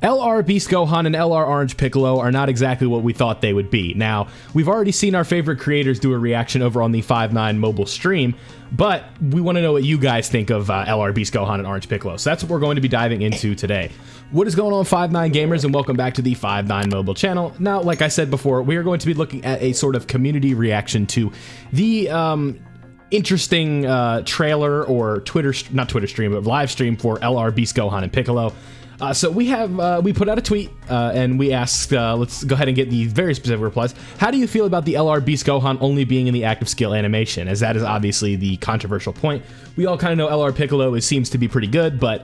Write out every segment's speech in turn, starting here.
LR Beast Gohan and LR Orange Piccolo are not exactly what we thought they would be. Now, we've already seen our favorite creators do a reaction over on the 5-9 mobile stream, but we want to know what you guys think of LR Beast Gohan and Orange Piccolo. So that's what we're going to be diving into today. What is going on, 5-9 gamers, and welcome back to the 5-9 mobile channel. Now, like I said before, we are going to be looking at a sort of community reaction to the interesting trailer or not Twitter stream, but live stream for LR Beast Gohan and Piccolo. So we put out a tweet and we asked, let's go ahead and get the very specific replies. How do you feel about the LR Beast Gohan only being in the active skill animation? As that is obviously the controversial point. We all kind of know LR Piccolo seems to be pretty good, but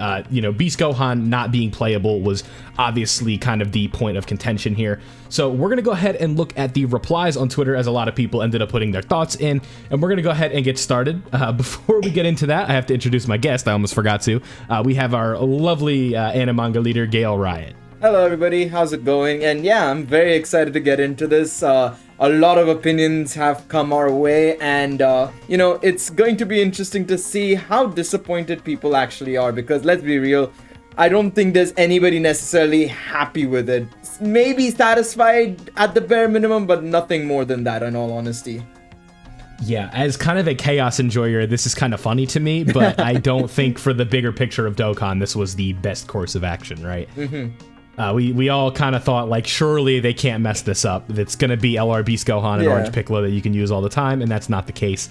Beast Gohan not being playable was obviously kind of the point of contention here. So we're going to go ahead and look at the replies on Twitter, as a lot of people ended up putting their thoughts in, and we're going to go ahead and get started. Before we get into that, I have to introduce my guest. I almost forgot to. We have our lovely anime manga leader, Gale Riot. Hello everybody, how's it going? And yeah, I'm very excited to get into this. A lot of opinions have come our way, and it's going to be interesting to see how disappointed people actually are, because let's be real, I don't think there's anybody necessarily happy with it. Maybe satisfied at the bare minimum, but nothing more than that, in all honesty. Yeah, as kind of a chaos enjoyer, this is kind of funny to me, but I don't think for the bigger picture of Dokkan, this was the best course of action, right? Mm-hmm. We all kind of thought, like, surely they can't mess this up. It's going to be LR Beast Gohan and Orange Piccolo that you can use all the time, and that's not the case.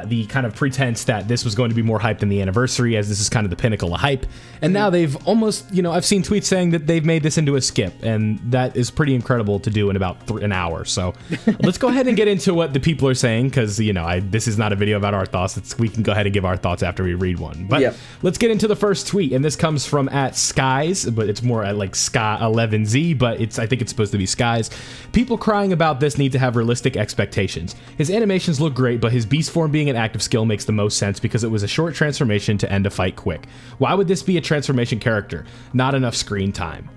The kind of pretense that this was going to be more hype than the anniversary, as this is kind of the pinnacle of hype. And now they've almost, I've seen tweets saying that they've made this into a skip, and that is pretty incredible to do in about an hour. So let's go ahead and get into what the people are saying, because, this is not a video about our thoughts. We can go ahead and give our thoughts after we read one. But let's get into the first tweet, and this comes from @Skies, but it's more at like Sky11Z, but I think it's supposed to be Skies. People crying about this need to have realistic expectations. His animations look great, but his beast form being an active skill makes the most sense because it was a short transformation to end a fight quick. Why would this be a transformation character? Not enough screen time.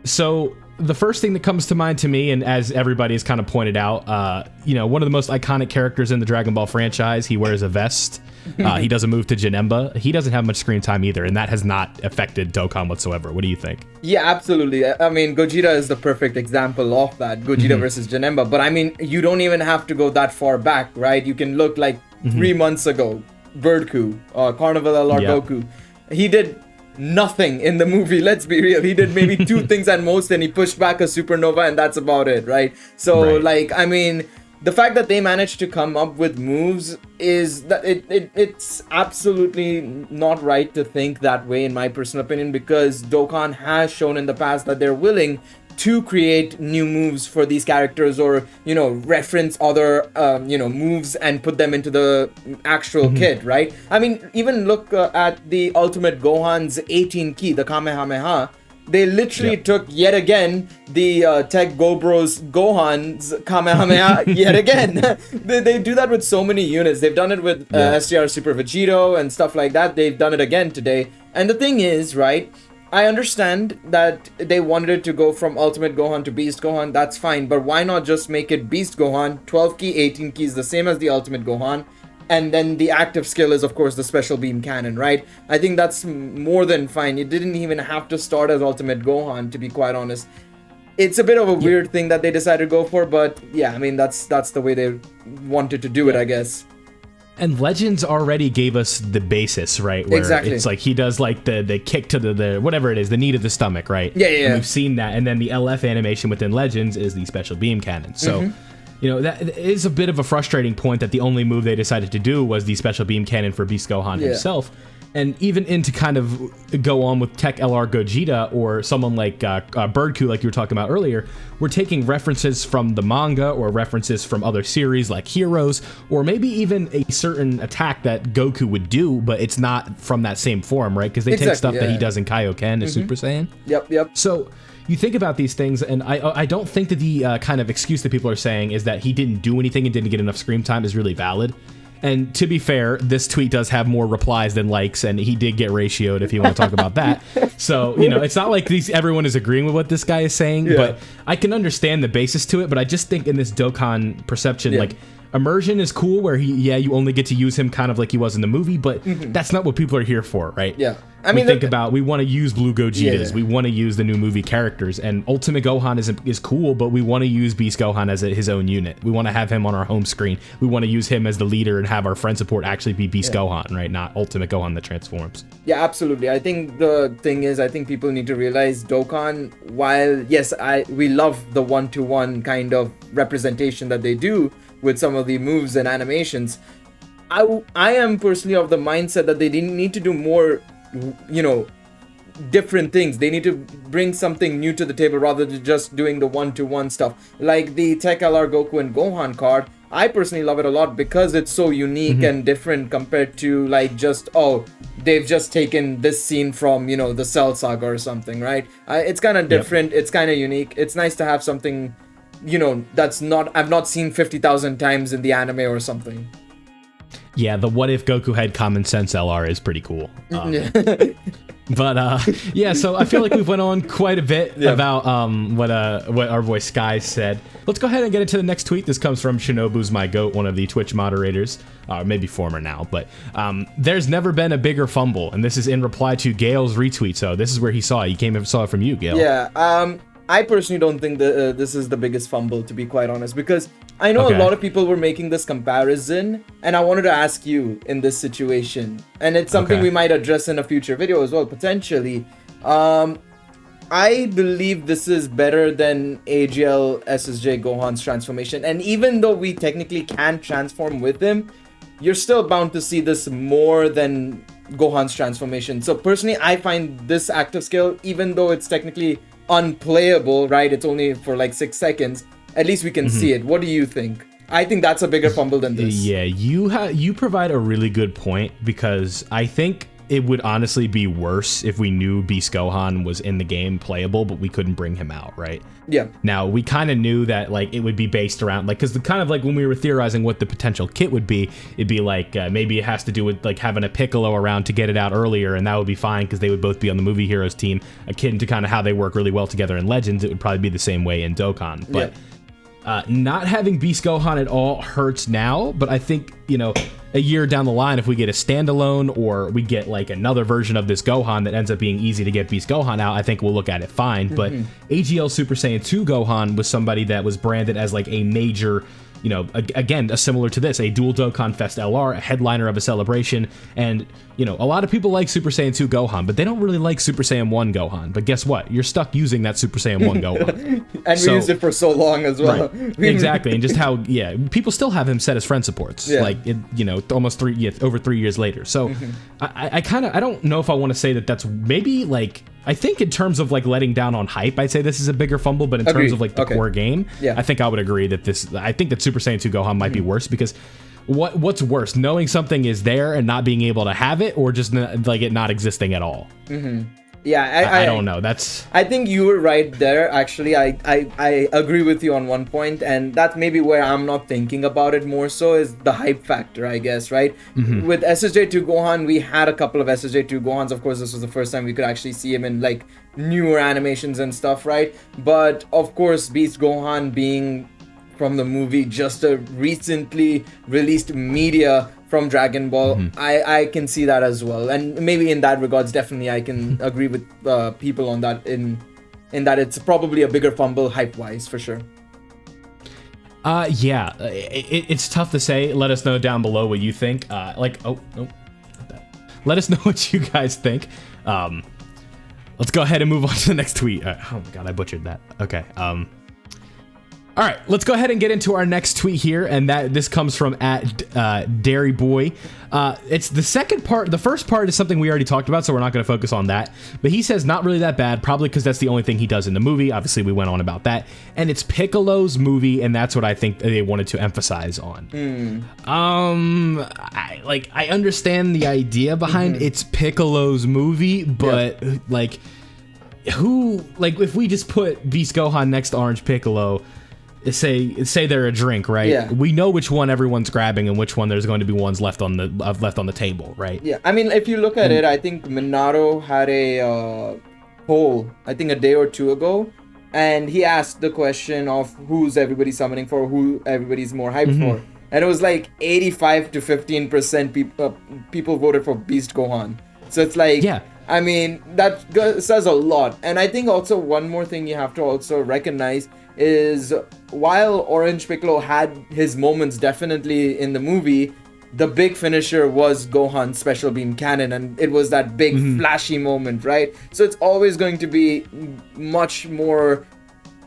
So the first thing that comes to mind to me, and as everybody has kind of pointed out, one of the most iconic characters in the Dragon Ball franchise, he wears a vest. He doesn't move to Janemba. He doesn't have much screen time either, and that has not affected Dokkan whatsoever. What do you think? Yeah, absolutely. I mean, Gogeta is the perfect example of that, Gogeta versus Janemba. But I mean, you don't even have to go that far back, right? You can look like 3 months ago, Birdku, Carnival LR Goku. He did nothing in the movie, let's be real. He did maybe 2 things at most, and he pushed back a supernova, and that's about it, right? So, I mean, the fact that they managed to come up with moves is that it's absolutely not right to think that way, in my personal opinion, because Dokkan has shown in the past that they're willing to create new moves for these characters, or reference other moves and put them into the actual kit, right? I mean, even look at the Ultimate Gohan's 18 key, the Kamehameha. They literally took yet again the Tech Gobros Gohan's Kamehameha yet again. They do that with so many units. They've done it with STR Super Vegito and stuff like that. They've done it again today. And the thing is, right, I understand that they wanted to go from Ultimate Gohan to Beast Gohan. That's fine. But why not just make it Beast Gohan, 12 key, 18 keys, the same as the Ultimate Gohan? And then the active skill is, of course, the Special Beam Cannon, right? I think that's more than fine. It didn't even have to start as Ultimate Gohan, to be quite honest. It's a bit of a weird thing that they decided to go for, but yeah, I mean, that's the way they wanted to do it, I guess. And Legends already gave us the basis, right? Where it's like he does like the kick to the whatever it is, the knee to the stomach, right? Yeah. And we've seen that. And then the LF animation within Legends is the Special Beam Cannon. So... that is a bit of a frustrating point that the only move they decided to do was the Special Beam Cannon for Beast Gohan himself. And even to kind of go on with Tech LR Gogeta or someone like Birdku, like you were talking about earlier, we're taking references from the manga or references from other series like Heroes, or maybe even a certain attack that Goku would do, but it's not from that same form, right? Because they take stuff that he does in Kaioken as Super Saiyan. Yep. So... you think about these things, and I don't think that the kind of excuse that people are saying is that he didn't do anything and didn't get enough screen time is really valid. And to be fair, this tweet does have more replies than likes, and he did get ratioed if you want to talk about that. So, it's not like everyone is agreeing with what this guy is saying, but I can understand the basis to it. But I just think in this Dokkan perception, like, immersion is cool where you only get to use him kind of like he was in the movie, but that's not what people are here for, right? Yeah. I mean, we want to use Blue Gogetas, we want to use the new movie characters, and Ultimate Gohan is cool, but we want to use Beast Gohan as his own unit. We want to have him on our home screen. We want to use him as the leader and have our friend support actually be Beast Gohan, right? Not Ultimate Gohan that transforms. Yeah, absolutely. I think the thing is, I think people need to realize Dokkan, while, yes, we love the one-to-one kind of representation that they do with some of the moves and animations, I am personally of the mindset that they didn't need to do more, different things. They need to bring something new to the table rather than just doing the one-to-one stuff. Like the Tech LR Goku and Gohan card, I personally love it a lot because it's so unique and different compared to like just, they've just taken this scene from, the Cell Saga or something, right? It's kind of different. It's kind of unique. It's nice to have something, I've not seen 50,000 times in the anime or something. Yeah, the what if Goku had common sense LR is pretty cool. But so I feel like we've went on quite a bit about what our boy Sky said. Let's go ahead and get into the next tweet. This comes from Shinobu's My Goat, one of the Twitch moderators, maybe former now. But there's never been a bigger fumble, and this is in reply to Gail's retweet. So this is where he saw it. He came and saw it from you, Gail. Yeah. I personally don't think that this is the biggest fumble, to be quite honest, because I know a lot of people were making this comparison, and I wanted to ask you in this situation, and it's something we might address in a future video as well, potentially. I believe this is better than AGL SSJ Gohan's transformation, and even though we technically can transform with him, you're still bound to see this more than Gohan's transformation. So personally, I find this active skill, even though it's technically unplayable, right? It's only for like 6 seconds. At least we can see it. What do you think? I think that's a bigger fumble than this. Yeah, you provide a really good point, because I think it would honestly be worse if we knew Beast Gohan was in the game playable, but we couldn't bring him out, right? Yeah. Now, we kind of knew that like it would be based around, like, because the kind of like when we were theorizing what the potential kit would be, it'd be like maybe it has to do with like having a Piccolo around to get it out earlier, and that would be fine because they would both be on the Movie Heroes team, akin to kind of how they work really well together in Legends. It would probably be the same way in Dokkan, but not having Beast Gohan at all hurts now, but I think, a year down the line, if we get a standalone or we get like another version of this Gohan that ends up being easy to get Beast Gohan out, I think we'll look at it fine. But AGL Super Saiyan 2 Gohan was somebody that was branded as like a major, again, similar to this, a dual Dokkan Fest LR, a headliner of a celebration. And, a lot of people like Super Saiyan 2 Gohan, but they don't really like Super Saiyan 1 Gohan. But guess what? You're stuck using that Super Saiyan 1 Gohan. And we used it for so long as well. Right. Exactly. And just how, people still have him set as friend supports, like, almost over 3 years later. So I don't know if I want to say that that's maybe like, I think in terms of like letting down on hype, I'd say this is a bigger fumble, but in terms of like the core game, I think I would agree that I think that Super Saiyan 2 Gohan might be worse, because what's worse, knowing something is there and not being able to have it, or just like it not existing at all? Yeah, I don't know. I think you were right there. Actually, I agree with you on one point, and that's maybe where I'm not thinking about it more so is the hype factor, I guess, right? With SSJ2 Gohan, we had a couple of SSJ2 Gohans. Of course, this was the first time we could actually see him in like newer animations and stuff, right? But of course, Beast Gohan being from the movie, just a recently released media from Dragon Ball, I can see that as well. And maybe in that regards, definitely I can agree with people on that in that it's probably a bigger fumble hype-wise, for sure. It's tough to say. Let us know down below what you think. Let us know what you guys think. Let's go ahead and move on to the next tweet. Oh my god, I butchered that. Okay. All right, let's go ahead and get into our next tweet here, and this comes from Dairy Boy. It's the second part. The first part is something we already talked about, so we're not going to focus on that. But he says not really that bad, probably because that's the only thing he does in the movie. Obviously, we went on about that, and it's Piccolo's movie, and that's what I think they wanted to emphasize on. I understand the idea behind it's Piccolo's movie, but if we just put Beast Gohan next to Orange Piccolo, say they're a drink, right? Yeah. We know which one everyone's grabbing and which one there's going to be ones left on the table, right? Yeah. I mean, if you look at it, I think Minato had a poll, I think a day or two ago, and he asked the question of who's everybody summoning for, who everybody's more hyped for. And it was like 85 to 15% people voted for Beast Gohan. So it's like, yeah. I mean, that says a lot. And I think also one more thing you have to also recognize is while Orange Piccolo had his moments definitely in the movie, the big finisher was Gohan's Special Beam Cannon, and it was that big flashy moment, right? So it's always going to be much more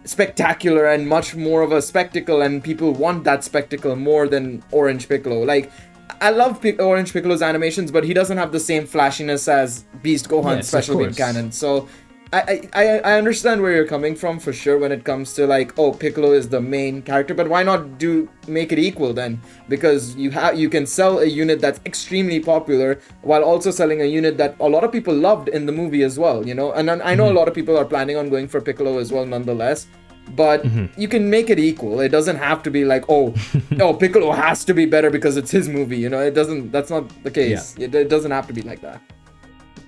spectacular and much more of a spectacle, and people want that spectacle more than Orange Piccolo. Like, I love Orange Piccolo's animations, but he doesn't have the same flashiness as Beast Gohan's Special Beam Cannon. So I understand where you're coming from for sure when it comes to like, oh, Piccolo is the main character, but why not make it equal then? Because you can sell a unit that's extremely popular while also selling a unit that a lot of people loved in the movie as well, you know? And I know a lot of people are planning on going for Piccolo as well nonetheless. But you can make it equal. It doesn't have to be like, oh, Piccolo has to be better because it's his movie. You know, that's not the case. Yeah. It doesn't have to be like that.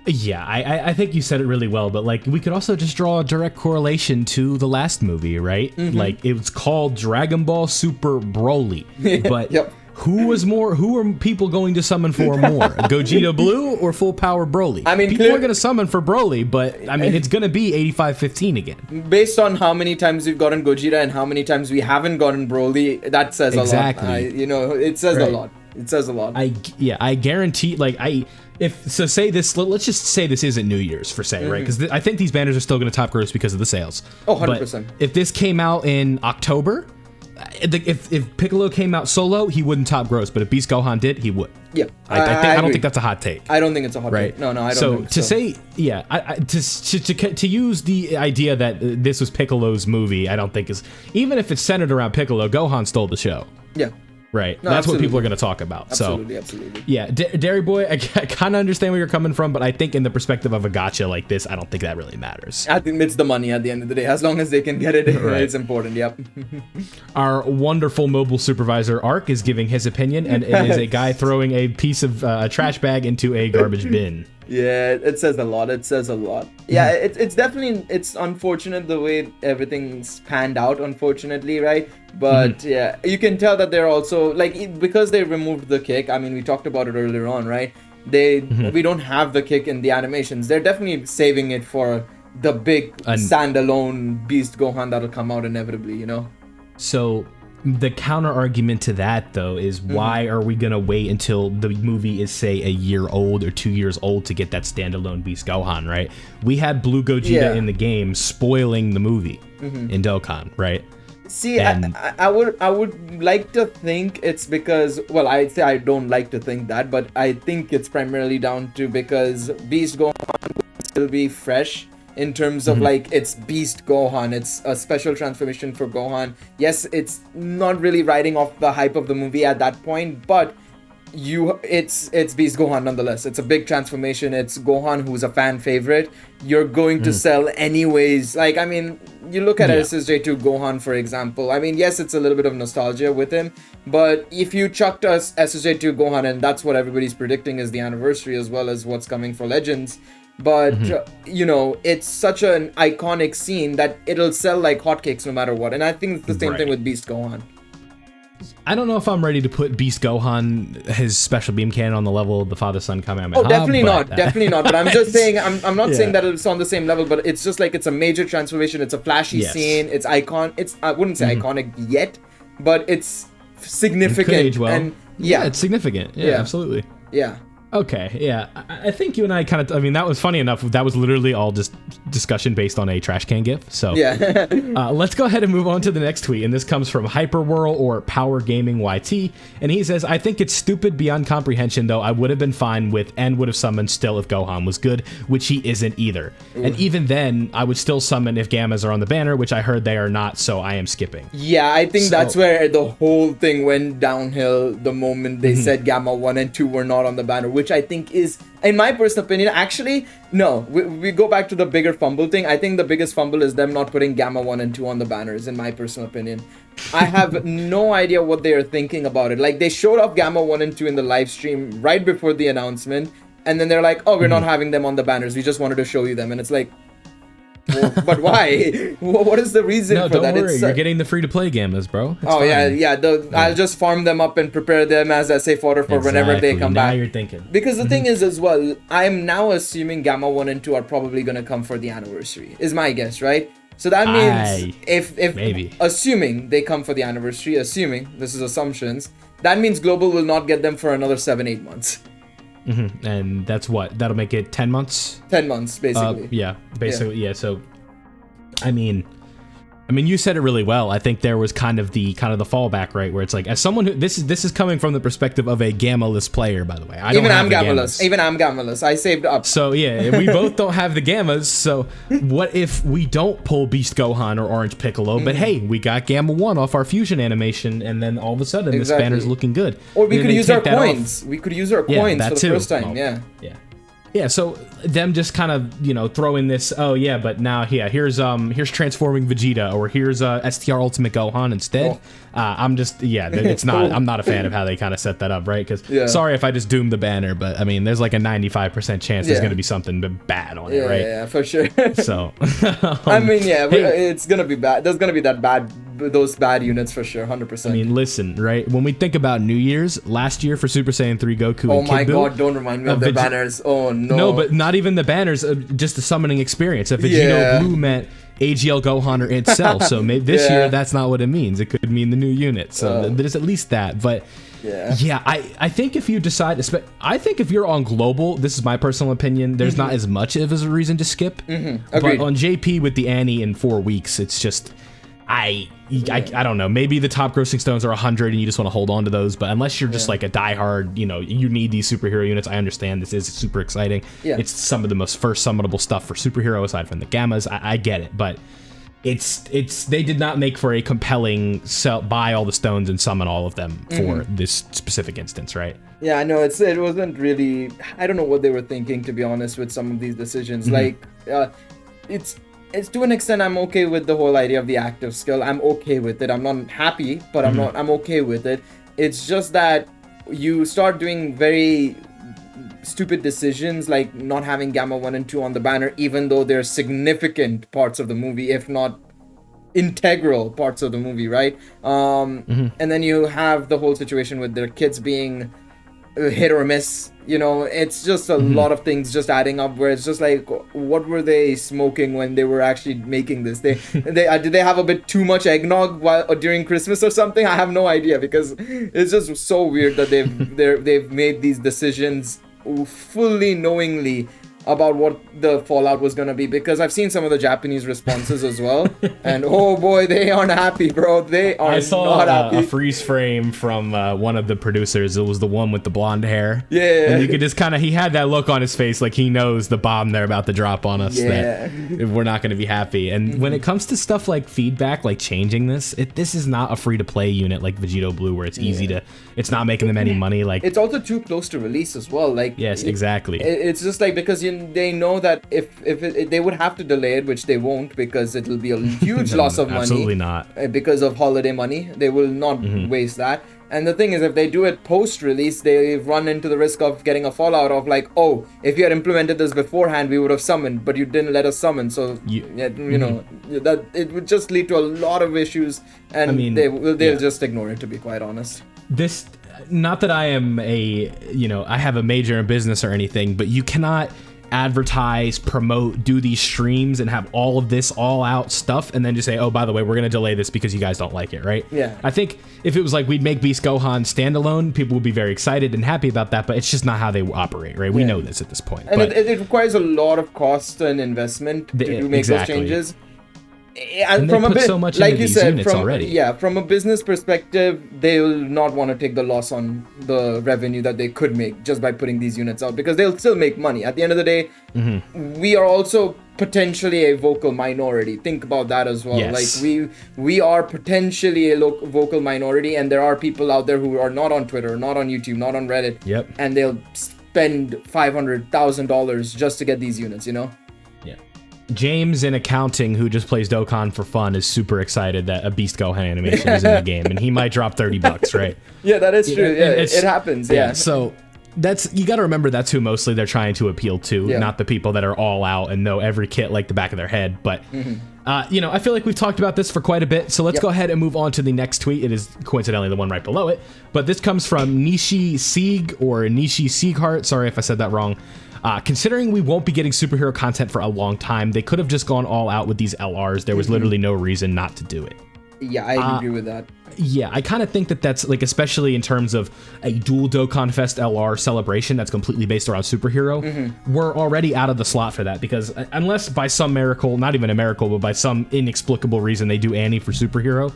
Yeah, I think you said it really well, but like we could also just draw a direct correlation to the last movie, right? Like it was called Dragon Ball Super Broly, but who are people going to summon for more? Gogeta Blue or Full Power Broly? I mean, people are going to summon for Broly, but I mean it's going to be 85-15 again. Based on how many times we've gotten Gogeta and how many times we haven't gotten Broly, that says a lot. It says a lot. It says a lot. I guarantee, like say this, let's just say this isn't New Year's for say, right? Because I think these banners are still going to top gross because of the sales. Oh, 100%. But if this came out in October, if Piccolo came out solo, he wouldn't top gross. But if Beast Gohan did, he would. Yeah, I don't think that's a hot take. I don't think it's a hot take. No, I don't think so. To say, to use the idea that this was Piccolo's movie, I don't think is, even if it's centered around Piccolo, Gohan stole the show. Yeah. Right. No, that's what people are going to talk about. Absolutely. Yeah, Dairy Boy, I kind of understand where you're coming from, but I think in the perspective of a gacha like this, I don't think that really matters. I think it's the money at the end of the day. As long as they can get it, it's important. Yep. Our wonderful mobile supervisor, Ark, is giving his opinion, and it is a guy throwing a piece of a trash bag into a garbage bin. Yeah, it says a lot. Yeah, it's definitely, it's unfortunate the way everything's panned out, unfortunately, right? But yeah, you can tell that they're also, like, because they removed the kick, I mean, we talked about it earlier on, right? We don't have the kick in the animations. They're definitely saving it for the big standalone Beast Gohan that'll come out inevitably, you know? So the counter argument to that, though, is why are we going to wait until the movie is, say, a year old or 2 years old to get that standalone Beast Gohan, right? We had Blue Gogeta in the game spoiling the movie in Dokkan, right? See, I would like to think it's because, well, I'd say I don't like to think that, but I think it's primarily down to because Beast Gohan will still be fresh in terms of like it's Beast Gohan, it's a special transformation for Gohan. Yes, it's not really riding off the hype of the movie at that point, but it's Beast Gohan nonetheless. It's a big transformation. It's Gohan who's a fan favorite. You're going to sell anyways. Like, I mean, you look at SSJ2 Gohan, for example. I mean, yes, it's a little bit of nostalgia with him, but if you chucked us SSJ2 Gohan, and that's what everybody's predicting is the anniversary as well as what's coming for Legends, but you know, it's such an iconic scene that it'll sell like hotcakes no matter what. And I think it's the same thing with Beast Gohan. I don't know if I'm ready to put Beast Gohan, his special beam cannon, on the level of the Father-Son Kamehameha. Oh, definitely not. But I'm just saying, I'm not saying that it's on the same level, but it's just like it's a major transformation. It's a flashy scene. It's I wouldn't say iconic yet, but it's significant. It could age well. And it's significant. Yeah, absolutely. Yeah. Okay, yeah. I think you and I kind of, I mean, that was funny enough. That was literally all just discussion based on a trash can gif. So yeah. Let's go ahead and move on to the next tweet. And this comes from Hyperwhirl or Power Gaming YT. And he says, I think it's stupid beyond comprehension, though I would have been fine with and would have summoned still if Gohan was good, which he isn't either. Ooh. And even then, I would still summon if Gammas are on the banner, which I heard they are not, so I am skipping. Yeah, I think that's where the whole thing went downhill the moment they said Gamma 1 and 2 were not on the banner, which I think is, in my personal opinion, actually, no, we go back to the bigger fumble thing. I think the biggest fumble is them not putting Gamma 1 and 2 on the banners, in my personal opinion. I have no idea what they are thinking about it. Like, they showed off Gamma 1 and 2 in the live stream right before the announcement, and then they're like, oh, we're not having them on the banners. We just wanted to show you them. And it's like, Well, but why? What is the reason No, for don't that? worry. You're getting the free-to-play gammas, bro. It's Oh, fine. yeah. I'll just farm them up and prepare them as SA fodder for whenever they come now back. You're thinking. Because the thing is as well, I'm now assuming Gamma 1 and 2 are probably going to come for the anniversary, is my guess, right? So that means if maybe. Assuming they come for the anniversary, assuming, this is assumptions, that means Global will not get them for another 7-8 months. And that's what? That'll make it 10 months? 10 months, basically. Yeah, basically, yeah. So, I mean, you said it really well. I think there was kind of the fallback, right? Where it's like, as someone who this is coming from the perspective of a gamma-less player, by the way. Even I'm gamma-less. I saved up. So yeah, we both don't have the gammas. So what if we don't pull Beast Gohan or Orange Piccolo? But hey, we got Gamma 1 off our fusion animation, and then all of a sudden this banner's looking good. Or we could use our coins. We could use our coins for the first time. Yeah, so them just kind of, throwing this, but now, here's transforming Vegeta, or here's STR Ultimate Gohan instead. It's not, I'm not a fan of how they kind of set that up, right? Because, sorry if I just doomed the banner, but I mean, there's like a 95% chance there's going to be something bad on it, right? Yeah, for sure. So, I mean, it's going to be bad. There's going to be those bad units for sure, 100%. I mean, listen, right? When we think about New Year's, last year for Super Saiyan 3 Goku oh and my Kid god, Buu, don't remind me of the banners. Oh no. No, but not even the banners, just the summoning experience. A Vegito Blue meant AGL Gohan or Int Cell. So maybe this year that's not what it means. It could mean the new unit. So there's at least that. But I think if you decide, I think if you're on Global, this is my personal opinion, there's not as much of a reason to skip. But on JP with the Annie in 4 weeks, it's just, I don't know. Maybe the top grossing stones are 100 and you just want to hold on to those. But unless you're just like a diehard, you need these superhero units. I understand this is super exciting. It's some of the most first summonable stuff for superhero aside from the gammas. I get it, but they did not make for a compelling buy all the stones and summon all of them for this specific instance, right? Yeah, I know it wasn't really. I don't know what they were thinking, to be honest, with some of these decisions. It's to an extent I'm okay with the whole idea of the active skill. I'm okay with it. I'm not happy, but I'm okay with it. It's just that you start doing very stupid decisions, like not having Gamma 1 and 2 on the banner, even though they're significant parts of the movie, if not integral parts of the movie, right? And then you have the whole situation with their kids being hit or miss. It's just a lot of things just adding up, where it's just like, what were they smoking when they were actually making this? Did they have a bit too much eggnog during Christmas or something? I have no idea, because it's just so weird that they've made these decisions fully knowingly about what the fallout was going to be, because I've seen some of the Japanese responses as well, and oh boy, they aren't happy, bro. They are not happy. A freeze frame from one of the producers. It was the one with the blonde hair. Yeah. And you could just he had that look on his face like he knows the bomb they're about to drop on us, that we're not going to be happy. And when it comes to stuff like feedback, like changing this is not a free-to-play unit like Vegito Blue, where it's easy to, it's not making them any money. Like, it's also too close to release as well. Like, yes, exactly. It's just like, because they know that if they would have to delay it, which they won't, because it'll be a huge loss of money. Absolutely not. Because of holiday money, they will not waste that. And the thing is, if they do it post-release, they run into the risk of getting a fallout of like, oh, if you had implemented this beforehand, we would have summoned, but you didn't let us summon. So that it would just lead to a lot of issues, and they'll just ignore it, to be quite honest. This, not that I am I have a major in business or anything, but you cannot advertise, promote, do these streams and have all of this all out stuff and then just say, oh, by the way, we're going to delay this because you guys don't like it, right? Yeah. I think if it was like we'd make Beast Gohan standalone, people would be very excited and happy about that, but it's just not how they operate, right? We know this at this point. And it requires a lot of cost and investment to make those changes. And from so much like you said, from a business perspective, they'll not want to take the loss on the revenue that they could make just by putting these units out, because they'll still make money. At the end of the day, we are also potentially a vocal minority. Think about that as well. Yes. Like we are potentially a vocal minority, and there are people out there who are not on Twitter, not on YouTube, not on Reddit, and they'll spend $500,000 just to get these units, James in accounting, who just plays Dokkan for fun, is super excited that a Beast Gohan animation is in the game, and he might drop $30, right? Yeah, that is true. Yeah, it happens. Yeah. So that's, you got to remember that's who mostly they're trying to appeal to, not the people that are all out and know every kit like the back of their head. But I feel like we've talked about this for quite a bit, so let's go ahead and move on to the next tweet. It is coincidentally the one right below it, but this comes from Nishi Sieg, or Nishi Sieghart. Sorry if I said that wrong. Considering we won't be getting superhero content for a long time, they could have just gone all out with these LRs. There was literally no reason not to do it. Yeah, I agree with that. Yeah, I kind of think that that's, like, especially in terms of a dual Dokkan Fest LR celebration that's completely based around superhero, we're already out of the slot for that, because unless by some miracle, not even a miracle, but by some inexplicable reason they do Annie for superhero,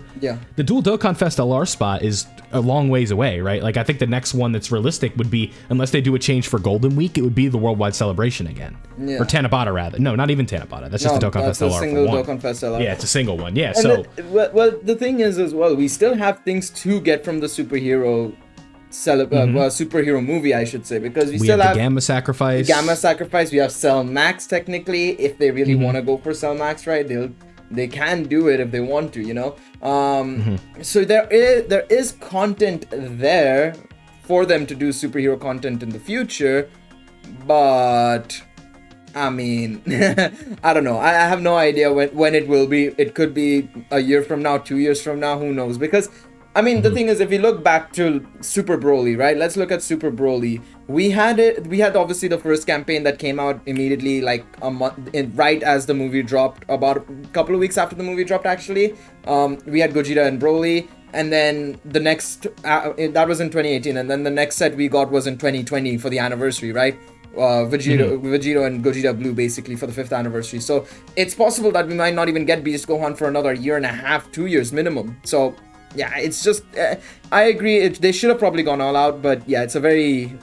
the dual Dokkan Fest LR spot is a long ways away, right? Like, I think the next one that's realistic would be, unless they do a change for Golden Week, it would be the Worldwide Celebration again. Or Tanabata, rather. No, not even Tanabata. That's just the Dokkan Fest LR single for one. Dokkan Fest LR. Yeah, it's a single one. Yeah, and so... well, the thing is as well, we still have things to get from the superhero superhero movie, I should say, because we still have the Gamma Sacrifice. We have Cell Max, technically, if they really want to go for Cell Max, right? They can do it if they want to, you know. So there is content there for them to do superhero content in the future, but I mean, I don't know. I have no idea when it will be. It could be a year from now, 2 years from now, who knows? Because, I mean, the thing is, if you look back to Super Broly, right? Let's look at Super Broly. We had obviously the first campaign that came out immediately, like a month, right as the movie dropped, about a couple of weeks after the movie dropped, actually. We had Gogeta and Broly. And then the next, that was in 2018. And then the next set we got was in 2020 for the anniversary, right? Vegeta and Gogeta Blue, basically, for the 5th anniversary. So it's possible that we might not even get Beast Gohan for another year and a half, 2 years minimum. So yeah, it's just I agree, they should have probably gone all out, but yeah, it's a very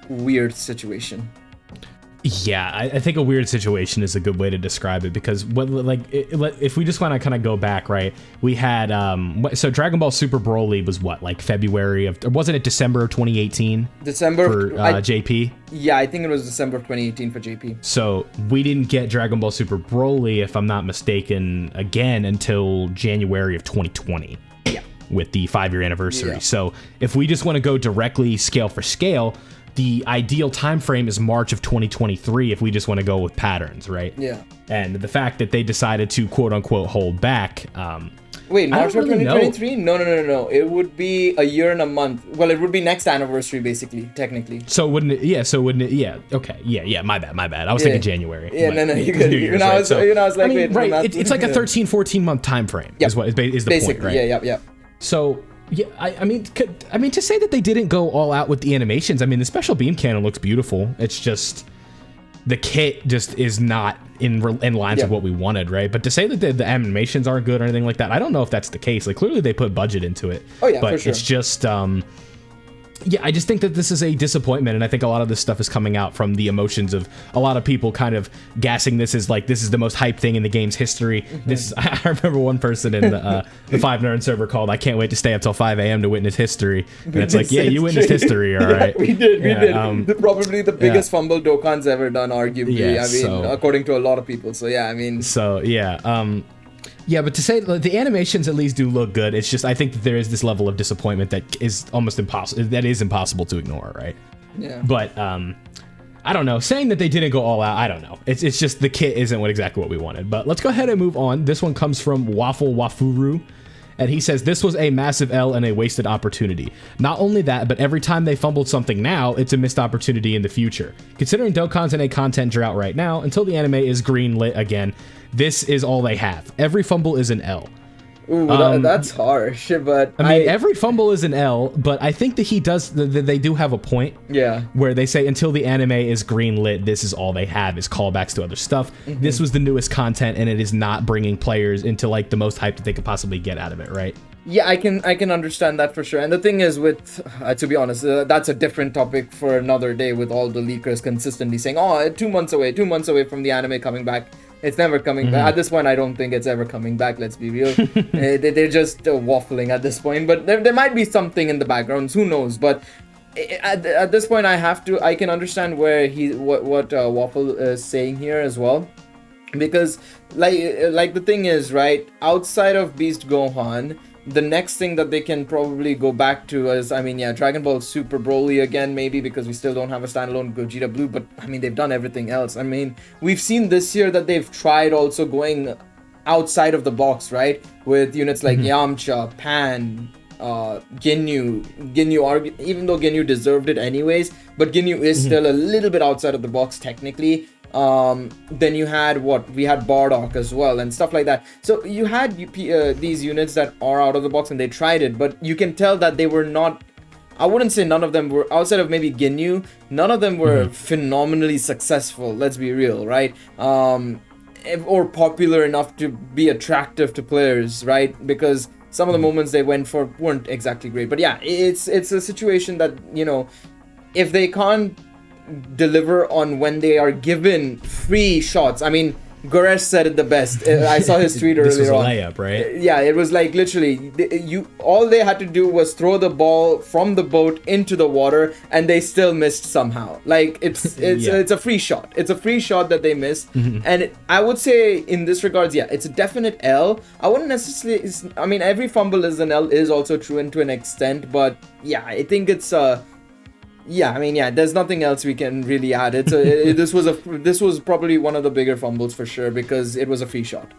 weird situation. Yeah, I think a weird situation is a good way to describe it, because if we just want to kind of go back, right? We had so Dragon Ball Super Broly was what, like February of, or wasn't it December of 2018? December for JP. Yeah, I think it was December of 2018 for JP. So we didn't get Dragon Ball Super Broly, if I'm not mistaken, again until January of 2020. Yeah, with the 5-year anniversary. Yeah. So if we just want to go directly scale for scale, the ideal time frame is March of 2023 if we just want to go with patterns, right? Yeah. And the fact that they decided to quote unquote hold back. Wait, March of 2023? No. It would be a year and a month. Well, it would be next anniversary, basically, technically. So wouldn't it? Yeah. So wouldn't it? Yeah. Okay. Yeah. My bad. I was thinking January. Yeah. No. You could. I was like, wait. Right. It's like a 13, 14 month time frame. Yep. Is the basically, point, right? Yeah. So. Yeah, I mean, to say that they didn't go all out with the animations, I mean, the special beam cannon looks beautiful. It's just the kit just is not in lines with what we wanted, right? But to say that the animations aren't good or anything like that, I don't know if that's the case. Like, clearly they put budget into it. Oh yeah, but for sure. It's just yeah, I just think that this is a disappointment, and I think a lot of this stuff is coming out from the emotions of a lot of people kind of gassing this as like, this is the most hyped thing in the game's history. This, I remember one person in the 5nerd server called, "I can't wait to stay up till 5 a.m. to witness history." And it's like, yeah, you witnessed history, all right. We did. Probably the biggest fumble Dokkan's ever done, arguably. I mean, according to a lot of people. So yeah, I mean. So yeah. Yeah, but to say the animations at least do look good. It's just, I think that there is this level of disappointment that is almost impossible. That is impossible to ignore, right? Yeah. But I don't know. Saying that they didn't go all out, I don't know. It's just the kit isn't exactly what we wanted. But let's go ahead and move on. This one comes from Waffle Wafuru. And he says, this was a massive L and a wasted opportunity. Not only that, but every time they fumbled something now, it's a missed opportunity in the future. Considering Dokkan's in a content drought right now, until the anime is green lit again, this is all they have. Every fumble is an L. Ooh, that's harsh, but I mean, every fumble is an L, but I think that they do have a point. Yeah. Where they say until the anime is green lit, this is all they have is callbacks to other stuff. This was the newest content, and it is not bringing players into like the most hype that they could possibly get out of it, right? Yeah, I can understand that for sure. And the thing is, with to be honest, that's a different topic for another day. With all the leakers consistently saying, "Oh, 2 months away from the anime coming back." It's never coming back. At this point, I don't think it's ever coming back. Let's be real. They're just waffling at this point. But there might be something in the background. Who knows? But at this point, I can understand where what Waffle is saying here as well. Because like the thing is, right, outside of Beast Gohan, The next thing that they can probably go back to is, I mean, yeah, Dragon Ball Super Broly again, maybe, because we still don't have a standalone Gogeta Blue, but I mean, they've done everything else. I mean, we've seen this year that they've tried also going outside of the box, right? With units like Yamcha, Pan, Ginyu, even though Ginyu deserved it anyways, but Ginyu is still a little bit outside of the box technically. Then you had we had Bardock as well and stuff like that. So you had these units that are out of the box and they tried it, but you can tell that they were not, I wouldn't say none of them were, outside of maybe Ginyu, none of them were phenomenally successful, let's be real, right? Or popular enough to be attractive to players, right? Because some of the moments they went for weren't exactly great. But yeah, it's a situation that, you know, if they can't deliver on when they are given free shots. I mean, Goresh said it the best. I saw his tweet earlier on. This was a layup, right? Yeah, it was like literally, all they had to do was throw the ball from the boat into the water, and they still missed somehow. Like it's a free shot. It's a free shot that they missed, and I would say in this regards, yeah, it's a definite L. I wouldn't necessarily. I mean, every fumble is an L is also true to an extent, but yeah, I think it's yeah, I mean, yeah, there's nothing else we can really add. This was probably one of the bigger fumbles for sure because it was a free shot.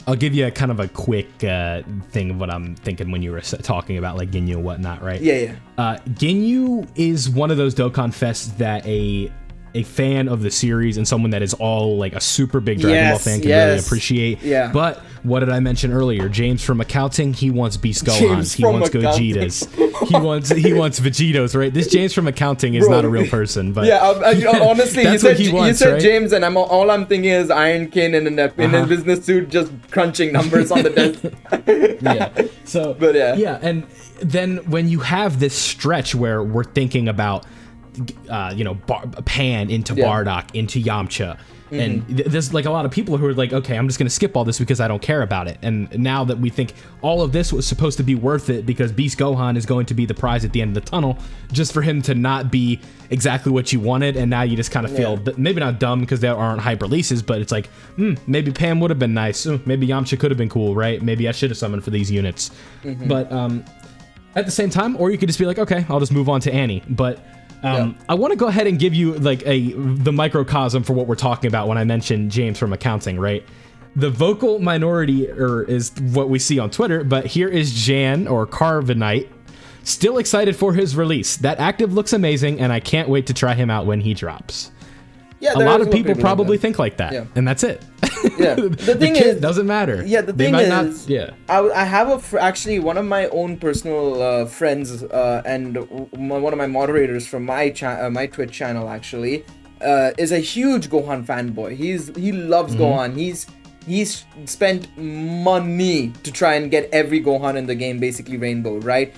I'll give you a kind of a quick thing of what I'm thinking when you were talking about like Ginyu and whatnot, right? Yeah. Ginyu is one of those Dokkan Fests that a fan of the series and someone that is all like a super big Dragon Ball fan can really appreciate. Yeah. But what did I mention earlier? James from Accounting, he wants Beast Gohans. He wants Gogetas. he wants Vegetos, right? This James from Accounting is not a real person, but yeah, honestly, that's what he wants, you said right? James, and all I'm thinking is Iron King in a business suit just crunching numbers on the desk. Yeah. So, but yeah, and then when you have this stretch where we're thinking about Pan into Bardock into Yamcha, and there's like a lot of people who are like, okay, I'm just gonna skip all this because I don't care about it. And now that we think all of this was supposed to be worth it because Beast Gohan is going to be the prize at the end of the tunnel, just for him to not be exactly what you wanted, and now you just kind of feel maybe not dumb because there aren't hype releases, but it's like maybe Pan would have been nice, maybe Yamcha could have been cool, right? Maybe I should have summoned for these units, but at the same time, or you could just be like, okay, I'll just move on to Annie, but I want to go ahead and give you like the microcosm for what we're talking about when I mentioned James from Accounting, right? The vocal minority is what we see on Twitter, but here is Jan or Carvanite, still excited for his release. That active looks amazing, and I can't wait to try him out when he drops. Yeah, a lot of people probably think like that, and that's it. Yeah, the thing is, doesn't matter. Yeah, the thing is, I have actually one of my own personal friends and one of my moderators from my Twitch channel actually is a huge Gohan fanboy. He loves Gohan. He's spent money to try and get every Gohan in the game, basically Rainbow, right?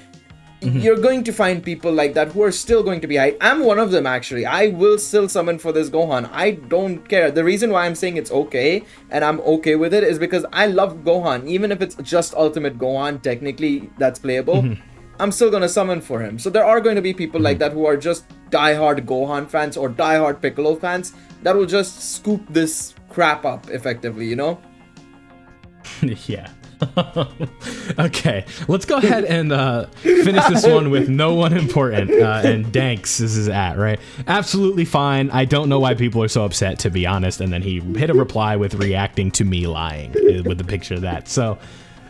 You're going to find people like that who are still going to be hyped. I'm one of them, actually. I will still summon for this Gohan. I don't care. The reason why I'm saying it's okay, and I'm okay with it, is because I love Gohan. Even if it's just Ultimate Gohan, technically, that's playable, I'm still going to summon for him. So there are going to be people like that who are just diehard Gohan fans or diehard Piccolo fans that will just scoop this crap up, effectively, you know? Yeah. Okay, let's go ahead and finish this one with no one important, and Danks is his at, right? Absolutely fine. I don't know why people are so upset, to be honest. And then he hit a reply with reacting to me lying with the picture of that. So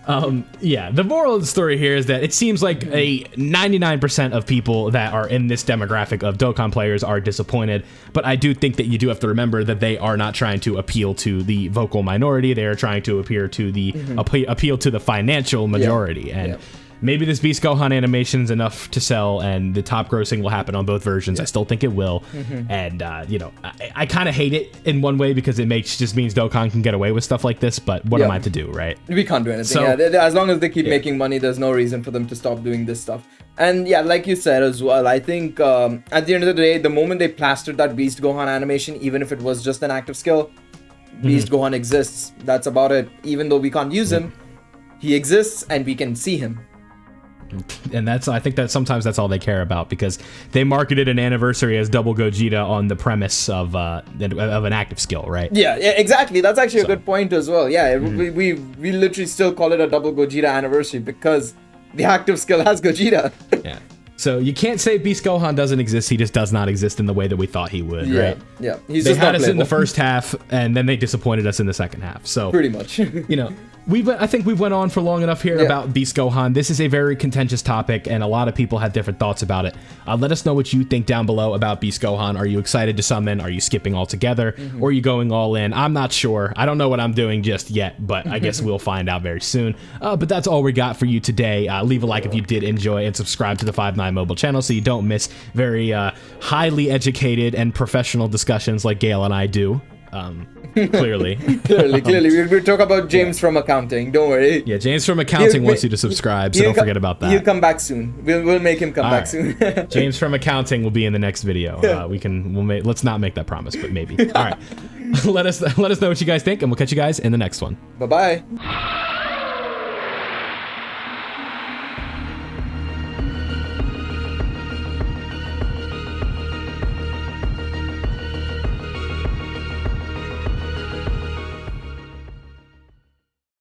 the moral of the story here is that it seems like a 99% of people that are in this demographic of Dokkan players are disappointed, but I do think that you do have to remember that they are not trying to appeal to the vocal minority. They are trying to appeal to the appeal to the financial majority, and maybe this Beast Gohan animation is enough to sell, and the top grossing will happen on both versions. I still think it will, and I kind of hate it in one way because it just means Dokkan can get away with stuff like this. But what am I to do, right? We can't do anything. So, as long as they keep making money, there's no reason for them to stop doing this stuff. And yeah, like you said as well, I think at the end of the day, the moment they plastered that Beast Gohan animation, even if it was just an active skill, Beast Gohan exists. That's about it. Even though we can't use him, he exists and we can see him. And I think that sometimes that's all they care about, because they marketed an anniversary as Double Gogeta on the premise of an active skill, right? Yeah, exactly. That's actually a good point as well. Yeah, we literally still call it a Double Gogeta anniversary because the active skill has Gogeta. Yeah. So you can't say Beast Gohan doesn't exist. He just does not exist in the way that we thought he would, right? Yeah. They had us in the first half, and then they disappointed us in the second half. So pretty much. I think we went on for long enough here about Beast Gohan. This is a very contentious topic, and a lot of people have different thoughts about it. Let us know what you think down below about Beast Gohan. Are you excited to summon? Are you skipping altogether? Or are you going all in? I'm not sure. I don't know what I'm doing just yet, but I guess we'll find out very soon. But that's all we got for you today. Leave a like if you did enjoy, and subscribe to the 5-9 Mobile channel so you don't miss very highly educated and professional discussions like Gale and I do. Clearly. Clearly. We'll talk about James from accounting. Don't worry. Yeah, James from accounting wants you to subscribe, so don't forget about that. He'll come back soon. We'll make him come back soon. James from accounting will be in the next video. Let's not make that promise, but maybe. All right. Let us know what you guys think, and we'll catch you guys in the next one. Bye-bye.